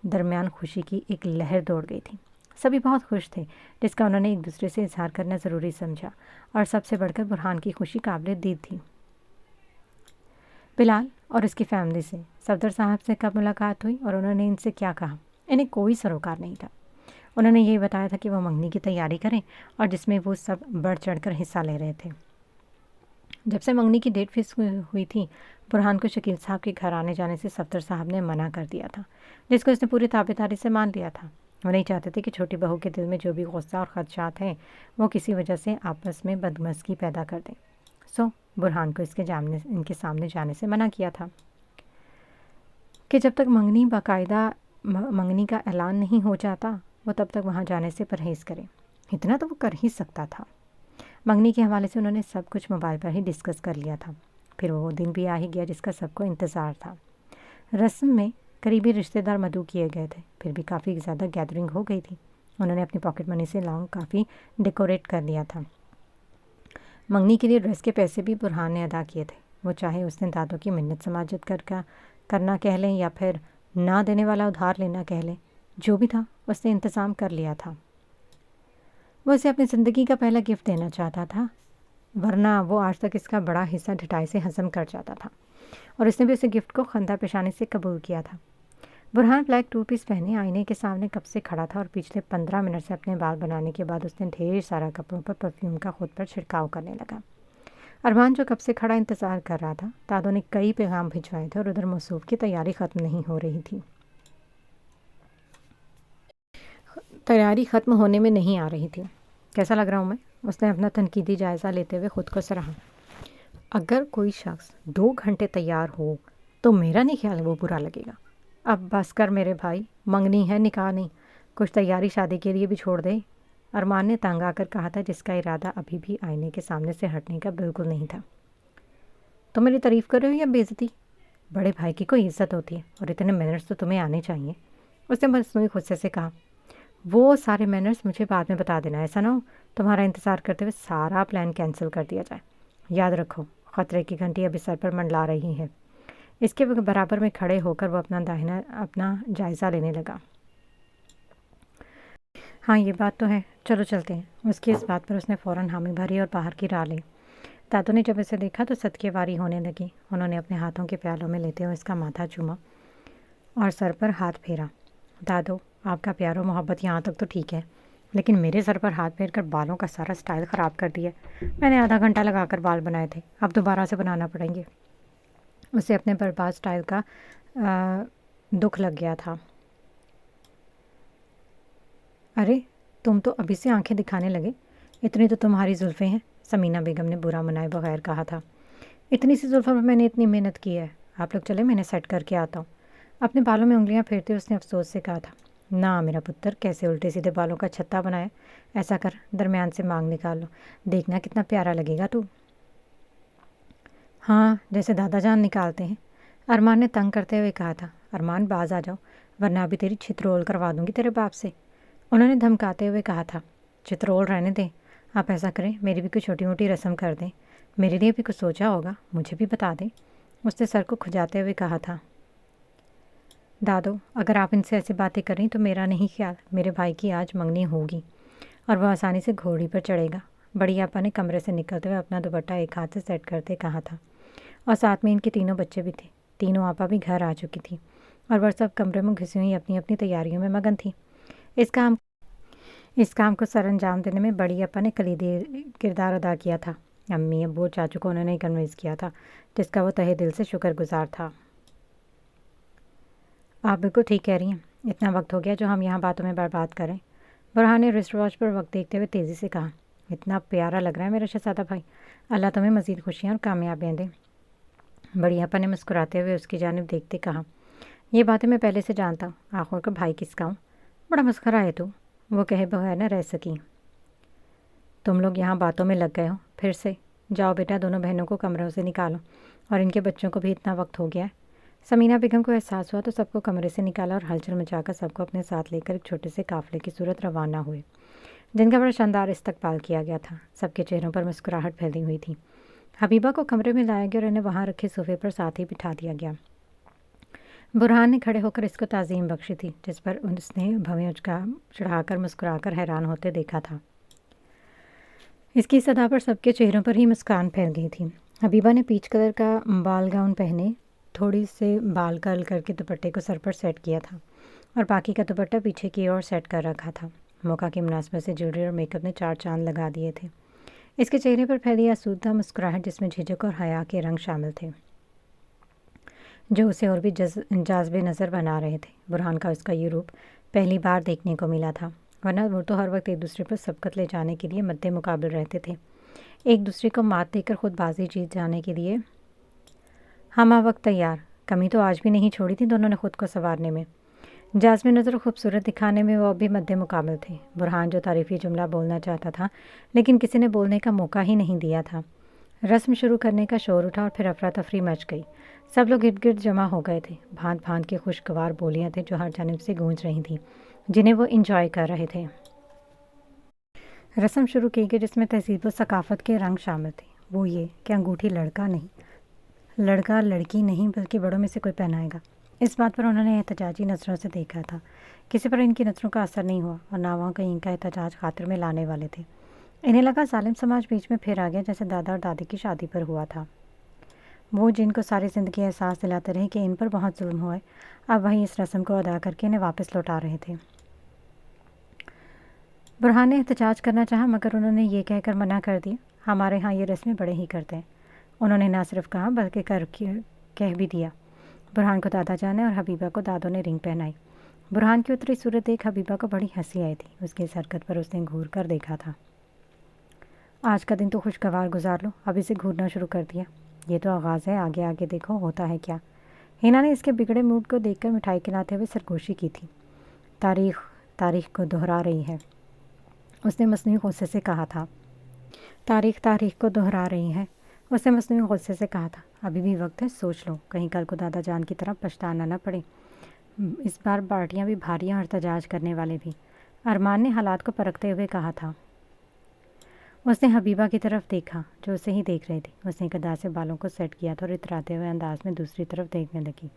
درمیان خوشی کی ایک لہر دوڑ گئی تھی۔ سبھی بہت خوش تھے، جس کا انہوں نے ایک دوسرے سے اظہار کرنا ضروری سمجھا، اور سب سے بڑھ کر برہان کی خوشی قابل دید تھی۔ بلال اور اس کی فیملی سے صفدر صاحب سے کب ملاقات ہوئی اور انہوں نے ان سے کیا کہا؟ انہیں کوئی سروکار نہیں تھا۔ انہوں نے یہی بتایا تھا کہ وہ منگنی کی تیاری کریں، اور جس میں وہ سب بڑھ چڑھ کر حصہ لے رہے تھے۔ جب سے منگنی کی ڈیٹ فکس ہوئی تھی، برہان کو شکیل صاحب کے گھر آنے جانے سے صفدر صاحب نے منع کر دیا تھا، جس کو اس نے پوری تابعداری سے مان لیا تھا۔ وہ نہیں چاہتے تھے کہ چھوٹی بہو کے دل میں جو بھی غصہ اور خدشات ہیں وہ کسی وجہ سے آپس میں بدمزگی پیدا کر دیں۔ سو برہان کو ان کے سامنے جانے سے منع کیا تھا کہ جب تک باقاعدہ منگنی کا اعلان نہیں ہو جاتا وہ تب تک وہاں جانے سے پرہیز کرے۔ اتنا تو وہ کر ہی سکتا تھا۔ منگنی کے حوالے سے انہوں نے سب کچھ موبائل پر ہی ڈسکس کر لیا تھا۔ پھر وہ دن بھی آ ہی گیا جس کا سب کو انتظار تھا۔ رسم میں قریبی رشتہ دار مدعو کیے گئے تھے، پھر بھی کافی زیادہ گیدرنگ ہو گئی تھی۔ انہوں نے اپنی پاکٹ منی سے لانگ کافی ڈیکوریٹ کر لیا تھا۔ منگنی کے لیے ڈریس کے پیسے بھی برہان نے ادا کیے تھے۔ وہ چاہے اس نے دادوں کی منت سماجت کرنا کہہ لیں یا پھر نہ دینے والا ادھار لینا کہہ لیں، جو بھی تھا اس نے انتظام کر لیا تھا۔ وہ اسے اپنی زندگی کا پہلا گفٹ دینا چاہتا تھا، ورنہ وہ آج تک اس کا بڑا حصہ ڈھٹائی سے ہضم کر جاتا تھا، اور اس نے بھی اسے گفٹ کو خندہ پیشانی سے قبول کیا تھا۔ برہان بلیک 2 پیس پہنے آئینے کے سامنے کب سے کھڑا تھا، اور پچھلے 15 منٹ سے اپنے بال بنانے کے بعد اس نے ڈھیر سارا کپڑوں پر پرفیوم کا خود پر چھڑکاؤ کرنے لگا۔ ارمان جو کب سے کھڑا انتظار کر رہا تھا، دادوں نے کئی پیغام بھجوائے تھے اور ادھر موصوف کی تیاری ختم نہیں ہو رہی تھی۔ تیاری ختم ہونے میں نہیں آ رہی تھی۔ کیسا لگ رہا ہوں میں؟ اس نے اپنا تنقیدی جائزہ لیتے ہوئے خود کو سراہا۔ اگر کوئی شخص 2 گھنٹے تیار ہو تو میرا نہیں خیال وہ برا لگے گا۔ اب بس کر میرے بھائی، منگنی ہے، نکاح نہیں، کچھ تیاری شادی کے لیے بھی چھوڑ دے، ارمان نے تنگ آ کر کہا تھا، جس کا ارادہ ابھی بھی آئینے کے سامنے سے ہٹنے کا بالکل نہیں تھا۔ تم میری تعریف کر رہے ہو یا بے عزتی؟ بڑے بھائی کی کوئی عزت ہوتی ہے، اور اتنے مینرز تو تمہیں آنے چاہیے، اس نے مصنوعی غصے سے کہا۔ وہ سارے مینرز مجھے بعد میں بتا دینا، ایسا نہ ہو تمہارا انتظار کرتے ہوئے سارا پلان کینسل کر دیا جائے۔ یاد رکھو، خطرے کی گھنٹی ابھی سر پر منڈلا رہی ہے۔ اس کے برابر میں کھڑے ہو کر وہ اپنا جائزہ لینے لگا۔ ہاں، یہ بات تو ہے، چلو چلتے ہیں۔ اس کی اس بات پر اس نے فوراً حامی بھری اور باہر کی راہ لی۔ دادوں نے جب اسے دیکھا تو صدقے واری ہونے لگی۔ انہوں نے اپنے ہاتھوں کے پیالوں میں لیتے ہوئے اس کا ماتھا چوما اور سر پر ہاتھ پھیرا۔ دادو، آپ کا پیار و محبت یہاں تک تو ٹھیک ہے، لیکن میرے سر پر ہاتھ پھیر کر بالوں کا سارا سٹائل خراب کر دیا۔ میں نے آدھا گھنٹہ لگا کر بال بنائے تھے، اب دوبارہ سے بنانا پڑیں گے۔ اسے اپنے برباد سٹائل کا دکھ لگ گیا تھا۔ ارے تم تو ابھی سے آنکھیں دکھانے لگے، اتنی تو تمہاری زلفیں ہیں، سمینہ بیگم نے برا منائے بغیر کہا تھا۔ اتنی سی زلفوں پر میں نے اتنی محنت کی ہے، آپ لوگ چلے، میں نے سیٹ کر کے آتا ہوں۔ اپنے بالوں میں انگلیاں پھیرتے اس نے افسوس سے کہا تھا۔ نہ میرا پتر، کیسے الٹے سیدھے بالوں کا چھتا بنایا، ایسا کر درمیان سے مانگ نکال لو، دیکھنا کتنا پیارا لگے گا تو۔ ہاں، جیسے دادا جان نکالتے ہیں، ارمان نے تنگ کرتے ہوئے کہا تھا۔ ارمان، باز آ جاؤ ورنہ ابھی تیری چھترول کروا دوں گی تیرے باپ سے، انہوں نے دھمکاتے ہوئے کہا تھا۔ چھترول رہنے دیں، آپ ایسا کریں میری بھی کوئی چھوٹی موٹی رسم کر دیں، میرے لیے بھی کچھ سوچا ہوگا، مجھے بھی بتا دیں۔ اس نے سر کو کھجاتے ہوئے کہا تھا۔ دادو، اگر آپ ان سے ایسی باتیں کریں تو میرا نہیں خیال، میرے بھائی کی آج منگنی ہوگی اور وہ آسانی سے گھوڑی پر چڑھے گا۔ بڑی آپا نے کمرے سے نکلتے ہوئے اپنا دوپٹہ ایک ہاتھ سے سیٹ کرتے کہا تھا، اور ساتھ میں ان کے تینوں بچے بھی تھے۔ تینوں آپا بھی گھر آ چکی تھی اور وہ سب کمرے میں گھسی ہوئی اپنی اپنی تیاریوں میں مگن تھی۔ اس کام کو سر انجام دینے میں بڑی آپا نے کلیدی کردار ادا کیا تھا۔ امی ابو اور چاچو کو انہوں نے کنوینس کیا تھا، جس کا وہ تہہ دل سے شکر گزار تھا۔ آپ بالکل ٹھیک کہہ رہی ہیں، اتنا وقت ہو گیا جو ہم یہاں باتوں میں برباد کریں۔ برہان نے رسٹ واچ پر وقت دیکھتے ہوئے تیزی سے کہا، اتنا پیارا لگ رہا ہے میرا شہزادہ بھائی، اللہ تمہیں مزید خوشیاں اور کامیابیاں دیں۔ بڑی آپا نے مسکراتے ہوئے اس کی جانب دیکھتے کہا، یہ باتیں میں پہلے سے جانتا ہوں، آخر کا بھائی کس کا ہوں، بڑا مسخرہ ہے تو، وہ کہے بغیر نہ رہ سکی۔ تم لوگ یہاں باتوں میں لگ گئے ہو پھر سے، جاؤ بیٹا دونوں بہنوں کو کمروں سے نکالو، اور ان کے بچوں کو بھی اتنا وقت ہو گیا ہے۔ سمینہ بیگم کو احساس ہوا تو سب کو کمرے سے نکالا اور ہلچل مچا کر سب کو اپنے ساتھ لے کر ایک چھوٹے سے قافلے کی صورت روانہ ہوئے، جن کا بڑا شاندار استقبال کیا گیا تھا۔ سب کے چہروں پر مسکراہٹ پھیلی ہوئی تھی۔ حبیبہ کو کمرے میں لایا گیا اور انہیں وہاں رکھے صوفے پر ساتھ ہی بٹھا دیا گیا۔ برہان نے کھڑے ہو کر اس کو تعظیم بخشی تھی، جس پر اس نے بھویں چڑھا کر مسکرا کر حیران ہوتے دیکھا تھا۔ اس کی صدا پر سب کے چہروں پر ہی مسکان پھیل گئی تھی۔ حبیبہ نے پیچ کلر کا بال گاؤن پہنے تھوڑی سے بال کرل کر کے دوپٹے کو سر پر سیٹ کیا تھا اور باقی کا دوپٹہ پیچھے کی اور سیٹ کر رکھا تھا۔ موقع کی مناسبت سے جیولری اور میک اپ نے چار چاند لگا دیے تھے۔ اس کے چہرے پر پھیلی آسودہ مسکراہٹ جس میں جھجک اور حیا کے رنگ شامل تھے، جو اسے اور بھی جاذب نظر بنا رہے تھے۔ برہان کا اس کا یہ روپ پہلی بار دیکھنے کو ملا تھا، ورنہ وہ تو ہر وقت ایک دوسرے پر سبقت لے جانے کے لیے مد مقابل رہتے تھے، ایک دوسرے کو مات دے کر خود بازی جیت جانے کے لیے ہمہ وقت تیار۔ کمی تو آج بھی نہیں چھوڑی تھی دونوں نے خود کو سنوارنے میں، جاذب نظر خوبصورت دکھانے میں وہ بھی مد مقابل تھے۔ برہان جو تعریفی جملہ بولنا چاہتا تھا لیکن کسی نے بولنے کا موقع ہی نہیں دیا تھا۔ رسم شروع کرنے کا شور اٹھا اور پھر افراتفری مچ گئی۔ سب لوگ ارد گرد جمع ہو گئے تھے۔ بھانت بھانت کی خوشگوار بولیاں تھیں جو ہر جانب سے گونج رہی تھیں، جنہیں وہ انجوائے کر رہے تھے۔ رسم شروع کی گئی جس میں تہذیب و ثقافت کے رنگ شامل تھے، وہ یہ کہ انگوٹھی لڑکا لڑکی نہیں بلکہ بڑوں میں سے کوئی پہنائے گا۔ اس بات پر انہوں نے احتجاجی نظروں سے دیکھا تھا۔ کسی پر ان کی نظروں کا اثر نہیں ہوا اور نہ وہاں کہیں ان کا احتجاج خاطر میں لانے والے تھے۔ انہیں لگا ظالم سماج بیچ میں پھر آ گیا، جیسے دادا اور دادی کی شادی پر ہوا تھا۔ وہ جن کو ساری زندگی احساس دلاتے رہے کہ ان پر بہت ظلم ہوا ہے، اب وہیں اس رسم کو ادا کر کے انہیں واپس لوٹا رہے تھے۔ برہان نے احتجاج کرنا چاہا مگر انہوں نے یہ کہہ کر منع کر دیا، ہمارے ہاں یہ رسمیں بڑے ہی کرتے ہیں۔ انہوں نے نہ صرف کہا بلکہ کہہ بھی دیا۔ برہان کو دادا جانے اور حبیبہ کو دادوں نے رنگ پہنائی۔ برہان کی اتری صورت دیکھ حبیبہ کو بڑی ہنسی آئی تھی۔ اس کی اس حرکت پر اس نے گھور کر دیکھا تھا۔ آج کا دن تو خوشگوار گزار لو، اب اسے گھورنا شروع کر دیا، یہ تو آغاز ہے، آگے آگے دیکھو ہوتا ہے کیا۔ ہینا نے اس کے بگڑے موڈ کو دیکھ کر مٹھائی کھلاتے ہوئے سرگوشی کی تھی۔ تاریخ کو دہرا رہی ہے، اس نے مصنوعی غصے سے کہا تھا۔ تاریخ کو دہرا رہی ہے، اس نے مصنوعی غصے سے کہا تھا۔ ابھی بھی وقت ہے، سوچ لو، کہیں کل کو دادا جان کی طرح پچھتانا نہ پڑے۔ اس بار پارٹیاں بھی بھاری اور احتجاج کرنے والے بھی، ارمان نے حالات کو پرکھتے ہوئے کہا تھا۔ اس نے حبیبہ کی طرف دیکھا جو اسے ہی دیکھ رہی تھی۔ اس نے ایک ادا سے بالوں کو سیٹ کیا تھا اور اتراتے ہوئے انداز میں دوسری طرف دیکھنے لگی،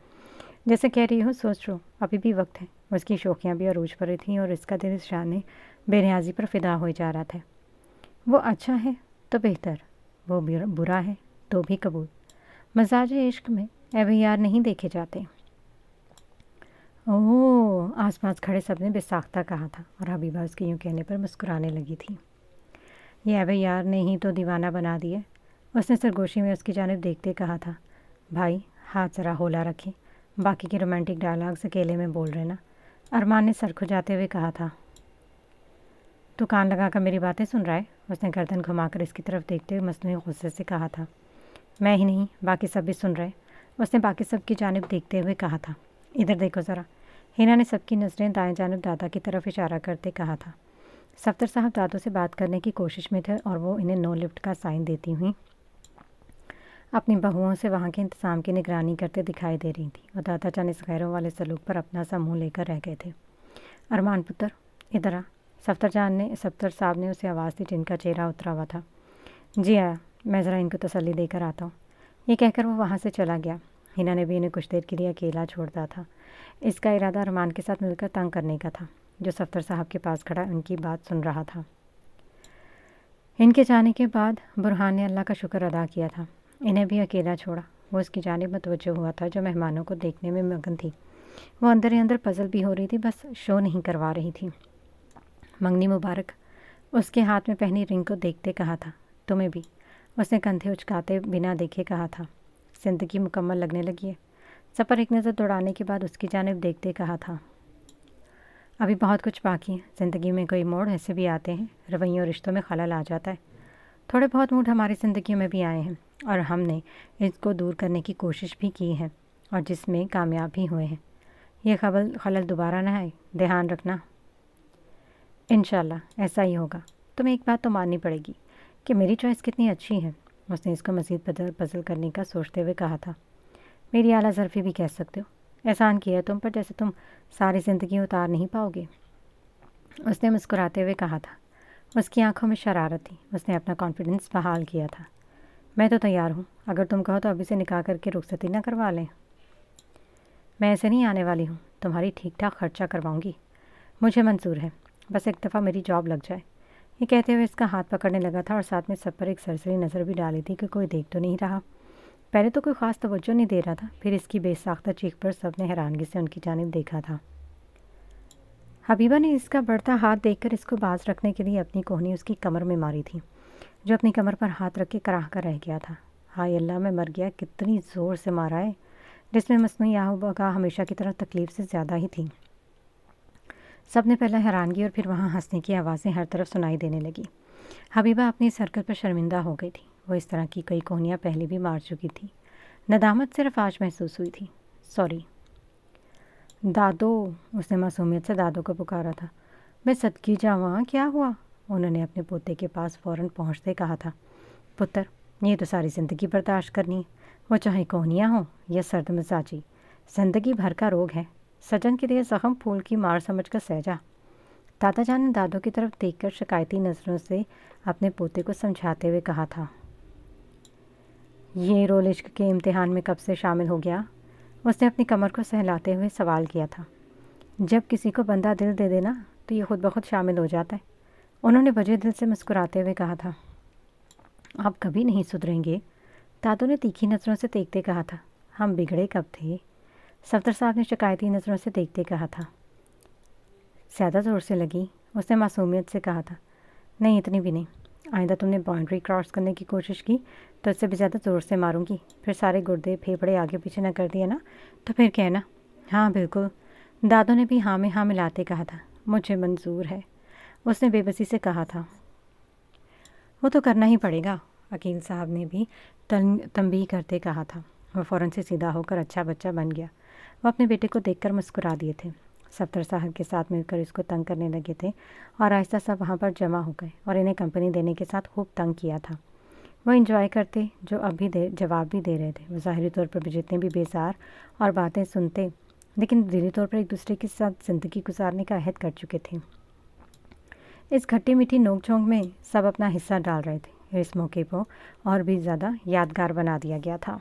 جیسے کہہ رہی ہو سوچ لو، ابھی بھی وقت ہے۔ اس کی شوخیاں بھی عروج پر تھیں اور اس کا دل اس شان بے نیازی پر فدا ہوئے جا رہا تھا۔ وہ اچھا ہے تو بہتر، وہ برا ہے تو بھی قبول، مزاج عشق میں عیب یار نہیں دیکھے جاتے۔ اوہ، آس پاس کھڑے سب نے بے ساختہ کہا تھا اور حبیبہ اس کے یوں کہنے پر مسکرانے لگی تھی۔ یہ عیب یار نے ہی تو دیوانہ بنا دیا، اس نے سرگوشی میں اس کی جانب دیکھتے کہا تھا۔ بھائی ہاتھ ذرا ہولا رکھے، باقی کے رومانٹک ڈائلاگز اکیلے میں بول رہے نا، ارمان نے سر کھجاتے ہوئے کہا تھا۔ تو کان لگا کر میری باتیں سن رہا ہے، اس نے گردن گھما کر اس کی طرف دیکھتے ہوئے مصنوعی غصے سے کہا تھا۔ میں ہی نہیں، باقی سب بھی سن رہے، اس نے باقی سب کی جانب دیکھتے ہوئے کہا تھا۔ ادھر دیکھو ذرا، ہینا نے سب کی نظریں دائیں جانب دادا کی طرف اشارہ کرتے کہا تھا۔ صفدر صاحب دادوں سے بات کرنے کی کوشش میں تھے اور وہ انہیں نو لفٹ کا سائن دیتی ہوئی اپنی بہوؤں سے وہاں کے انتظام کی نگرانی کرتے دکھائی دے رہی تھیں، اور دادا جان اس غیروں والے سلوک پر اپنا سا منہ لے کر رہ گئے تھے۔ ارمان پتر ادھر آ، صفدر صاحب نے اسے آواز دی جن کا چہرہ اترا ہوا تھا۔ جی آیا، میں ذرا ان کو تسلی دے کر آتا ہوں۔ یہ کہہ کر وہ وہاں سے چلا گیا۔ ہنا نے بھی انہیں کچھ دیر کے لیے اکیلا چھوڑتا تھا۔ اس کا ارادہ ارمان کے ساتھ مل کر تنگ کرنے کا تھا، جو صفدر صاحب کے پاس کھڑا ان کی بات سن رہا تھا۔ ان کے جانے کے بعد برہان نے اللہ کا شکر ادا کیا تھا، انہیں بھی اکیلا چھوڑا۔ وہ اس کی جانب متوجہ ہوا تھا جو مہمانوں کو دیکھنے میں مگن تھی۔ وہ اندر ہی اندر پزل بھی ہو رہی تھی، بس شو نہیں کروا رہی تھی۔ منگنی مبارک اس کے ہاتھ میں پہنی رنگ کو دیکھتے کہا تھا، تمہیں بھی۔ اس نے کندھے اچکاتے بنا دیکھے کہا تھا، زندگی مکمل لگنے لگی ہے۔ سب پر ایک نظر دوڑانے کے بعد اس کی جانب دیکھتے کہا تھا، ابھی بہت کچھ باقی ہے۔ زندگی میں کوئی موڑ ایسے بھی آتے ہیں، رویوں اور رشتوں میں خلل آ جاتا ہے۔ تھوڑے بہت موڈ ہماری زندگیوں میں بھی آئے ہیں اور ہم نے اس کو دور کرنے کی کوشش بھی کی ہے اور جس میں کامیاب بھی ہوئے ہیں۔ یہ خلل دوبارہ نہ آئے، دھیان رکھنا۔ انشاءاللہ ایسا ہی ہوگا۔ تمہیں ایک بات تو ماننی پڑے گی کہ میری چوائس کتنی اچھی ہے۔ اس نے اس کو مزید پزل کرنے کا سوچتے ہوئے کہا تھا، میری اعلیٰ ظرفی بھی کہہ سکتے ہو۔ احسان کیا ہے تم پر، جیسے تم ساری زندگی اتار نہیں پاؤ گے۔ اس نے مسکراتے ہوئے کہا تھا۔ اس کی آنکھوں میں شرارت تھی۔ اس نے اپنا کانفیڈنس بحال کیا تھا۔ میں تو تیار ہوں، اگر تم کہو تو ابھی سے نکاح کر کے رخصتی نہ کروا لیں۔ میں ایسے نہیں آنے والی ہوں، تمہاری ٹھیک ٹھاک خرچہ کرواؤں گی۔ مجھے منظور ہے، بس ایک دفعہ میری جاب لگ جائے۔ یہ کہتے ہوئے اس کا ہاتھ پکڑنے لگا تھا اور ساتھ میں سب پر ایک سرسری نظر بھی ڈالی تھی کہ کوئی دیکھ تو نہیں رہا۔ پہلے تو کوئی خاص توجہ نہیں دے رہا تھا، پھر اس کی بے ساختہ چیخ پر سب نے حیرانگی سے ان کی جانب دیکھا تھا۔ حبیبہ نے اس کا بڑھتا ہاتھ دیکھ کر اس کو باز رکھنے کے لیے اپنی کوہنی اس کی کمر میں ماری تھی، جو اپنی کمر پر ہاتھ رکھ کے کراہ کر رہ گیا تھا۔ ہائے اللہ، میں مر گیا، کتنی زور سے مارا ہے، جس میں مصنوعی آہوگاہ ہمیشہ کی طرح تکلیف سے زیادہ ہی تھی۔ سب نے پہلے حیرانگی اور پھر وہاں ہنسنے کی آوازیں ہر طرف سنائی دینے لگی۔ حبیبہ اپنی اس حرکت پر شرمندہ ہو گئی تھی۔ وہ اس طرح کی کئی کوہنیاں پہلے بھی مار چکی تھی، ندامت صرف آج محسوس ہوئی تھی۔ سوری دادو، اس نے معصومیت سے دادو کو پکارا تھا۔ میں صدقے جاواں، کیا ہوا؟ انہوں نے اپنے پوتے کے پاس فوراً پہنچتے کہا تھا، پتر یہ تو ساری زندگی برداشت کرنی ہے، وہ چاہے کوہنیاں ہوں یا سرد مزاجی، زندگی بھر کا روگ ہے۔ سجن کے لیے زخم پھول کی مار سمجھ کر سہ جا۔ دادا جان نے دادو کی طرف دیکھ کر شکایتی نظروں سے اپنے پوتے کو سمجھاتے ہوئے کہا تھا، یہ رول عشق کے امتحان میں کب سے شامل ہو گیا؟ اس نے اپنی کمر کو سہلاتے ہوئے سوال کیا تھا۔ جب کسی کو بندہ دل دے دینا تو یہ خود بخود شامل ہو جاتا ہے، انہوں نے وجہ دل سے مسکراتے ہوئے کہا تھا۔ آپ کبھی نہیں سدھریں گے، دادو نے تیکھی نظروں سے دیکھتے کہا تھا۔ ہم بگڑے کب تھے؟ صفدر صاحب نے شکایتی نظروں سے دیکھتے کہا تھا۔ زیادہ زور سے لگی، اس نے معصومیت سے کہا تھا۔ نہیں، اتنی بھی نہیں، آئندہ تم نے باؤنڈری کراس کرنے کی کوشش کی تو اس سے بھی زیادہ زور سے ماروں گی، پھر سارے گردے پھیپھڑے آگے پیچھے نہ کر دیے نا تو پھر کہنا۔ ہاں بالکل، دادو نے بھی ہاں میں ہاں ملاتے کہا تھا۔ مجھے منظور ہے، اس نے بے بسی سے کہا تھا۔ وہ تو کرنا ہی پڑے گا، وکیل صاحب نے بھی تنبیہ کرتے کہا تھا۔ وہ فوراً سے سیدھا ہو کر اچھا بچہ بن گیا۔ وہ اپنے بیٹے کو دیکھ کر مسکرا دیے تھے۔ صفدر صاحب کے ساتھ مل کر اس کو تنگ کرنے لگے تھے اور آہستہ سب وہاں پر جمع ہو گئے اور انہیں کمپنی دینے کے ساتھ خوب تنگ کیا تھا۔ وہ انجوائے کرتے جو اب بھی جواب بھی دے رہے تھے۔ وہ ظاہری طور پر جتنے بھی بیزار اور باتیں سنتے، لیکن دلی طور پر ایک دوسرے کے ساتھ زندگی گزارنے کا عہد کر چکے تھے۔ اس کھٹی میٹھی نوک جھونک میں سب اپنا حصہ ڈال رہے تھے۔ اس موقع کو اور بھی زیادہ یادگار بنا دیا گیا تھا۔